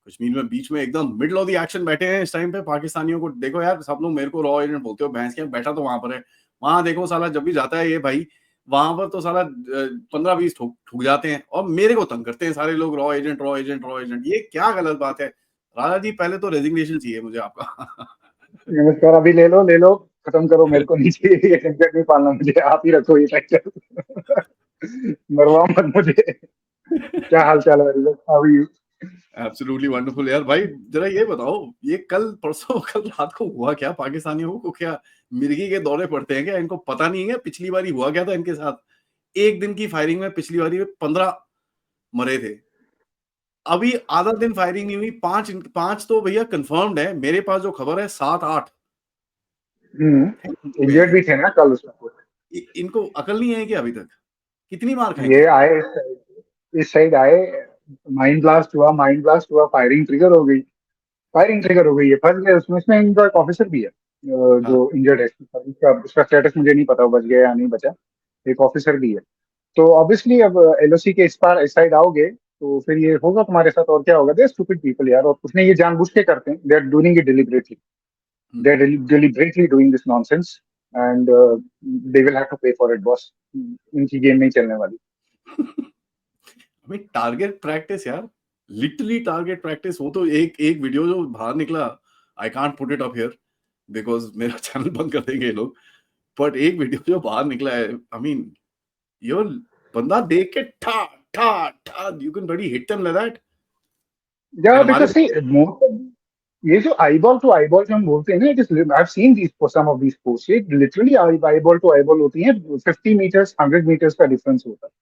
कश्मीर में बीच में एकदम मिडल ऑफ द एक्शन बैठे हैं इस टाइम पे। पाकिस्तानियों को देखो यार, सब लोग मेरे को रॉ एजेंट बोलते हो, भैंस के बैठा तो वहां पर है। वहां देखो साला जब भी जाता है ये भाई, वहां पर तो साला 15-20 ठुक जाते हैं और मेरे को तंग करते हैं सारे लोग, raw agent raw agent raw agent. ये क्या गलत बात है राजा जी? पहले तो रेजिग्नेशन चाहिए मुझे आपका। नमस्कार, अभी ले लो, खत्म करो, मेरे को नहीं चाहिए ये टेंशन नहीं पालना मुझे, आप ही रखो ये टाइटल। मरवाओ मत मुझे। क्या हाल चाल है? How are you? Absolutely wonderful यार भाई। जरा ये बताओ, ये कल परसों कल रात को हुआ क्या? पाकिस्तानियों को क्या मिर्गी के दौरे पड़ते हैं क्या? इनको पता नहीं है पिछली बारी हुआ क्या था इनके साथ? एक दिन की फायरिंग में पिछली बारी में 15 मरे थे। अभी आधा दिन फायरिंग नहीं हुई, पांच तो भैया कंफर्म्ड है। मेरे पास जो खबर है 7-8 हुए इंजर्ड हैं। भी थे ना कल उसमें कुछ। इनको अकल नहीं है कि अभी तक कितनी मार ये खाएंगे? आए इस साइड आए, माइंड ब्लास्ट हुआ, फायरिंग ट्रिगर हो गई है, फंस गए उसमें। इसमें इनका एक ऑफिसर भी है हाँ, जो इंजर्ड है। उसका स्टेटस मुझे नहीं पता, वो बच गया या नहीं बचा। एक ऑफिसर भी है। तो ऑब्वियसली अब एलओसी के इस साइड आओगे तो फिर ये होगा तुम्हारे साथ, और क्या होगा? दे स्टूपिड पीपल यार, और कुछ नहीं, ये जानबूझ के करते हैं। They are doing it deliberately. Hmm. They are deliberately doing this nonsense, and they will have to pay for it boss. इनकी गेम नहीं चलने वाली। भाई टारगेट प्रैक्टिस यार, लिटरली टारगेट प्रैक्टिस। वो तो एक एक वीडियो जो बाहर निकला, I can't put it up here because मेरा चैनल बंद कर देंगे ये लोग। बट एक वीडियो जो बाहर निकला है, आई मीन योर बंदा देख के ठा ठा ठा, यू कैन बड़ी हिट देम लाइक दैट। या एंड हमारे बिकॉज सी ये जो आईबॉल टू आईबॉल जो हम बोलते हैं ना, it is, I have seen these some of these post, ये लिटरली आईबॉल टू आईबॉल होती है। 50 मीटर्स 100 मीटर्स का डिफरेंस होता है।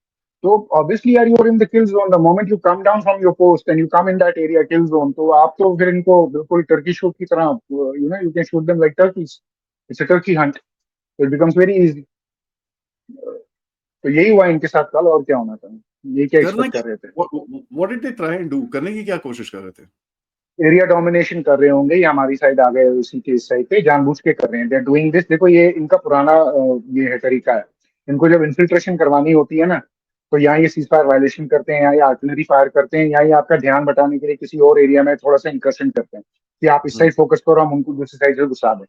तो ऑब्वियसली यार, you are in the kill zone the moment you come down from your post and you come in that area kill zone, तो आप तो फिर इनको बिल्कुल टर्की शूट की तरह, you can shoot them like Turkey's. It's a Turkey Hunt. It becomes very easy. तो यही हुआ इनके साथ कल, और क्या होना था? ये क्या करना एक्सपेक्ट क्या, कर रहे थे? What did they try and do, करने की क्या कोशिश कर रहे थे? एरिया डोमिनेशन कर रहे होंगे, या हमारी साइड आ गए उसी के इस साइड पे जानबूझ के कर रहे हैं। They are doing this. देखो ये इनका पुराना ये है तरीका है। इनको जब इन्फिल्ट्रेशन करवानी होती है ना, तो यहाँ ये सीज फायर वायलेशन करते हैं, यहाँ ये आर्टिलरी फायर करते हैं, यहाँ ये आपका ध्यान बटाने के लिए किसी और एरिया में थोड़ा सा इंकर्शन करते हैं कि आप इस हम्म, साइड फोकस करो, हम उनको दूसरी साइड से घुसा दें।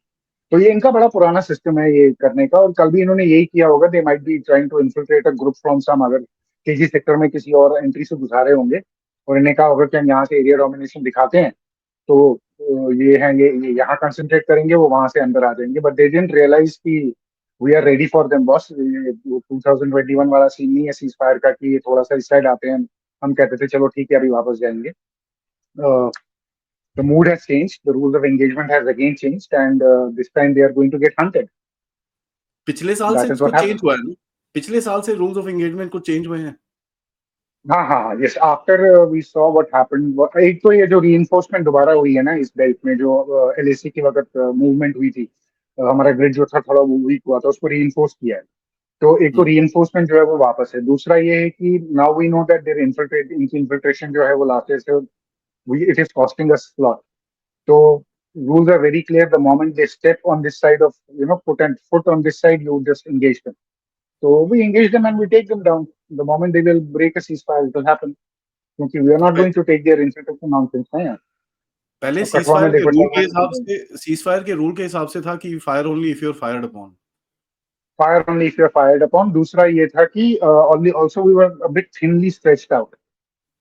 तो ये इनका बड़ा पुराना सिस्टम है ये करने का, और कल भी इन्होंने यही किया होगा। They might be trying to infiltrate a group from some अगर केजी सेक्टर में किसी और एंट्री से घुसा रहे होंगे, और इन्हें कहा होगा कि हम यहाँ से एरिया डोमिनेशन दिखाते हैं, तो ये है, ये यहाँ कंसंट्रेट करेंगे, वो वहां से अंदर आ जाएंगे। बट दे डिडंट रियलाइज कि we are ready for them boss. ये 2021 वाला सीन नहीं है सीज फायर का कि ये थोड़ा सा इस साइड आते हैं, हम कहते थे चलो ठीक है अभी वापस जाएंगे। The mood has changed, the rules of engagement has again changed, and this time they are going to get hunted. पिछले साल से That is what कुछ चेंज happened. हुआ है ना? पिछले साल से रूल्स ऑफ एंगेजमेंट कुछ चेंज हुए हैं? हाँ हाँ हाँ, yes, after we saw what happened. एक तो ये जो रीइंफोर्समेंट दोबारा हुई है ना इस बेल्ट में, जो एलएसी की वक्त मूवमेंट हुई थी, हमारा ग्रिड जो था थोड़ा वो वीक हुआ था, उसको रीइंफोर्स किया है। तो एक तो हम्म, रीइंफोर्समेंट जो है वो वापस है। दूसरा ये है कि now we know that there इनकी इन्फिल्ट्रेशन जो है वो लास्ट से it is costing us lot. तो rules are very clear. The moment they step on this side of, put and foot on this side, you just engage them. So we engage them and we take them down. The moment they will break a ceasefire, it will happen. क्योंकि we are not going to take their infrastructure nonsense है यार। पहले और कठुआ में देखो चल रहा है, सीज फायर के रूल के हिसाब से था कि fire only if you are fired upon. Fire only if you are fired upon. दूसरा ये था कि also we were a bit thinly stretched out.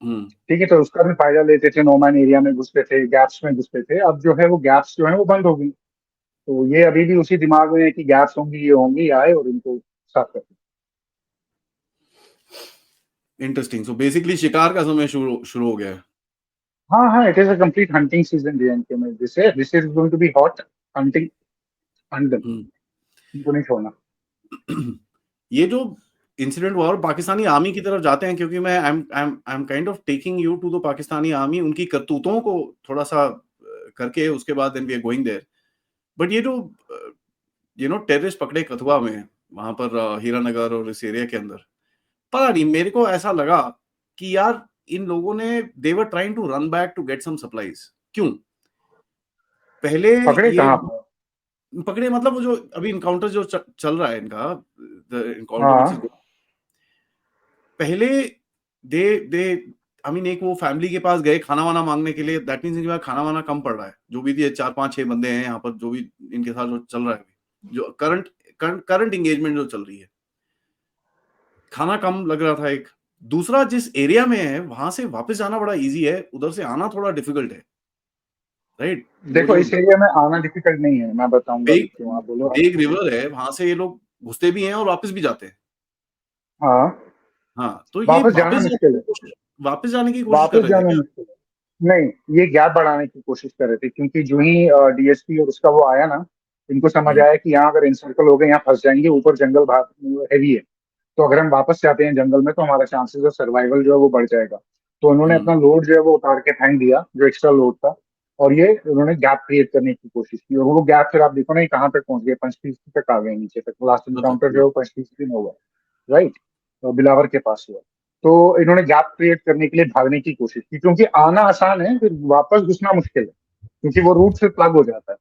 Hmm, ठीक है, तो उसका भी फायदा लेते थे, नोमैन एरिया में घुसते थे, गैप्स में घुसते थे। अब जो है वो गैप्स जो है वो बंद हो गई। तो ये अभी भी उसी दिमाग में है कि गैप्स होंगी, ये होंगी, आए और इनको साफ कर। इंटरेस्टिंग। सो बेसिकली शिकार का समय शुरू शुरू हो गया है। हाँ हाँ, it is a complete hunting season JNK में। This is going to be hot hunting. Hunt them, hmm. इनको नहीं छोड़ना। ये जो इंसिडेंट हुआ और पाकिस्तानी आर्मी की तरफ जाते हैं, क्योंकि मैं I am kind of taking you to the Pakistani army, उनकी करतूतों को थोड़ा सा करके उसके बाद then we are going there. But ये जो टेररिस्ट पकड़े कथुआ में, वहां पर हीरानगर और इस एरिया के अंदर, पता नहीं मेरे को ऐसा लगा कि यार इन लोगों ने they were trying to run back to get some supplies. क्यों? पहले पकड़े ये कहाँ पर? पकड़े मतलब वो जो अभी इनकाउंटर जो चल रहा है इनका, द इनकाउंटर विच इज, हाँ पहले दे दे आई मीन एक वो फैमिली के पास गए खाना वाना मांगने के लिए, दैट मीन्स इनके पास खाना वाना कम पड़ रहा है। जो भी ये 4-5-6 बंदे हैं यहाँ पर, जो भी इनके साथ जो चल रहा है, जो करंट एंगेजमेंट जो चल रही है, खाना कम लग रहा था एक। दूसरा, जिस एरिया में है वहां से वापस जाना बड़ा इजी है, उधर से आना थोड़ा डिफिकल्ट है, राइट? वो देखो जो इस एरिया में आना डिफिकल्ट नहीं है, मैं बताऊंगा भी बेग क्यों, आप बोलो। बेग रिवर है, वहां से ये लोग घुसते भी हैं और वापस भी जाते हैं। हाँ, हाँ, तो ये वापस जाना मुश्किल है। वापस जाने की कोशिश कर वापस रहे थे जाना क्या? मुश्किल है। नहीं, ये गैप बढ़ाने की कोशिश कर रहे थे, क्योंकि जो ही डीएसपी और उसका वो आया ना, इनको समझ हम्म, आया कि यहाँ अगर इंसर्कल हो गए, यहाँ फंस जाएंगे, ऊपर जंगल हैवी है। तो अगर हम वापस जाते हैं जंगल में तो हमारा चांसेस ऑफ सर्वाइवल जो है वो बढ़ जाएगा। तो उन्होंने हम्म, अपना लोड जो है वो उतार के फेंक दिया, जो एक्स्ट्रा लोड था। और ये उन्होंने गैप क्रिएट करने की कोशिश की, और वो गैप फिर आप देखो ना, ये कहाँ तक पहुंच गए, पंचतीर्थी तक आ गए, नीचे तक। लास्ट इनकाउंटर जो है वो पंचतीर्थी में हुआ, राइट, तो बिलावर के पास हुआ। तो इन्होंने गैप क्रिएट करने के लिए भागने की कोशिश की, क्योंकि आना आसान है, फिर वापस घुसना मुश्किल है, क्योंकि वो रूट से प्लग हो जाता है।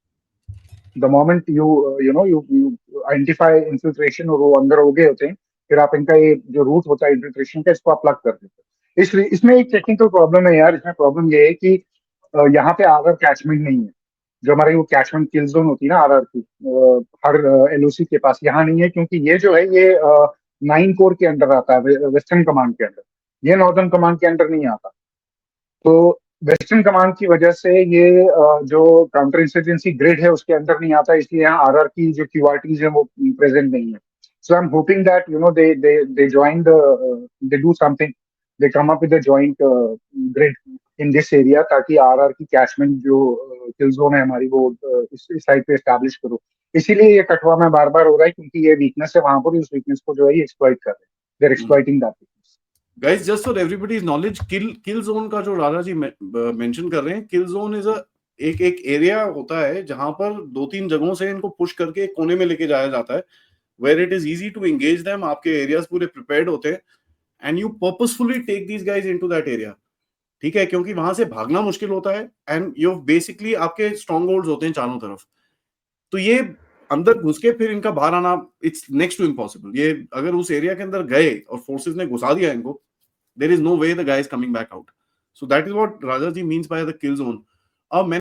The moment you identify infiltration और वो अंदर हो गए होते हैं, फिर आप इनका ये जो रूट होता है इन्फिल्ट्रेशन का, इसको आप प्लग कर देते हैं। इसलिए इसमें एक टेक्निकल प्रॉब्लम है यार। इसमें प्रॉब्लम ये है कि यहाँ पे आरआर कैचमेंट नहीं है। जो हमारी वो कैचमेंट किल जोन होती है ना आरआर की, हर एलओसी के पास, यहाँ नहीं है, क्योंकि ये जो है ये 9 कोर के अंडर आता है, वेस्टर्न कमांड के अंडर। ये नॉर्दर्न कमांड के अंडर नहीं आता। तो वेस्टर्न कमांड की वजह से ये जो काउंटर इंसर्जेंसी ग्रिड है उसके अंदर नहीं आता, इसलिए यहाँ आरआर की जो क्यूआरटीज है वो प्रेजेंट नहीं है। So I am hoping that they join they do something, they come up with the joint grid in this area, ताकि आरआर की कैचमेंट जो किल जोन है हमारी वो इस साइड पे एस्टैब्लिश करो। इसीलिए ये कटवा में बार बार हो रहा है, क्योंकि ये वीकनेस है वहां पर, उस वीकनेस को जो है ये एक्सप्लॉइट कर रहे हैं। They are exploiting that. Guys, just for everybody's knowledge, kill zone का जो राजा जी मेंशन कर रहे हैं, किल जोन इज एक एक एरिया होता है जहां पर 2-3 जगहों से इनको पुश करके एक कोने में लेके जाया जाता है, where it is easy to engage them. आपके एरियाज पूरे प्रिपेयर्ड होते हैं and you purposefully take these guys into that area, ठीक है? क्योंकि वहां से भागना मुश्किल होता है एंड यू बेसिकली आपके स्ट्रॉन्ग होल्ड्स होते हैं चारों तरफ। तो ये अंदर घुस के फिर इनका बाहर आना, इट्स नेक्स्ट टू इम्पॉसिबल। ये अगर उस एरिया के अंदर गए और फोर्सेस ने घुसा दिया इनको, there is no way the guy is coming back out. So that is what Raja ji means by the kill zone. अब मैं